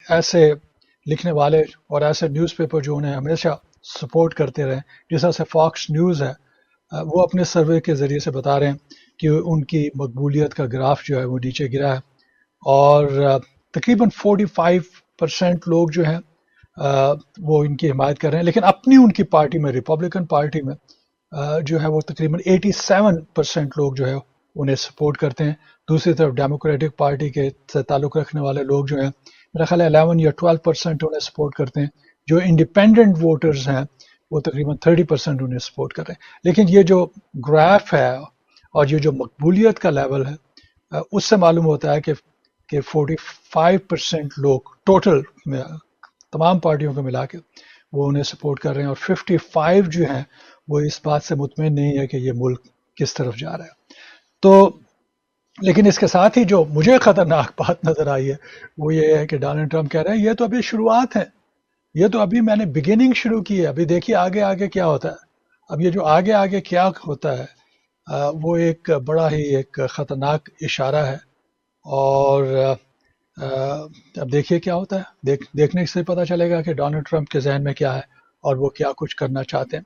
ایسے لکھنے والے اور ایسے نیوز پیپر جو انہیں ہمیشہ سپورٹ کرتے رہے، جس طرح سے فاکس نیوز ہے، وہ اپنے سروے کے ذریعے سے بتا رہے ہیں کہ ان کی مقبولیت کا گراف جو ہے وہ نیچے گرا ہے، اور تقریباً 45% لوگ جو ہیں وہ ان کی حمایت کر رہے ہیں، لیکن اپنی ان کی پارٹی میں، ریپبلکن پارٹی میں جو ہے وہ تقریباً 87% لوگ جو ہے انہیں سپورٹ کرتے ہیں۔ دوسری طرف ڈیموکریٹک پارٹی کے سے تعلق رکھنے والے لوگ جو ہیں، میرا خیال ہے 11 یا 12% انہیں سپورٹ کرتے ہیں۔ جو انڈیپینڈنٹ ووٹرز ہیں وہ تقریباً 30% انہیں سپورٹ کر رہے ہیں۔ لیکن یہ جو گراف ہے اور یہ جو مقبولیت کا لیول ہے، اس سے معلوم ہوتا ہے کہ 45% لوگ ٹوٹل تمام پارٹیوں کو ملا کے وہ انہیں سپورٹ کر رہے ہیں، اور 55 جو ہیں وہ اس بات سے مطمئن نہیں ہے کہ یہ ملک کس طرف جا رہا ہے۔ تو لیکن اس کے ساتھ ہی جو مجھے خطرناک بات نظر آئی ہے وہ یہ ہے کہ ڈونلڈ ٹرمپ کہہ رہے ہیں یہ تو ابھی شروعات ہے، یہ تو ابھی میں نے بگننگ شروع کی ہے، ابھی دیکھیے آگے آگے کیا ہوتا ہے۔ اب یہ جو آگے آگے کیا ہوتا ہے وہ ایک بڑا ہی ایک خطرناک اشارہ ہے، اور اب دیکھیے کیا ہوتا ہے، دیکھنے سے پتہ چلے گا کہ ڈونلڈ ٹرمپ کے ذہن میں کیا ہے اور وہ کیا کچھ کرنا چاہتے ہیں۔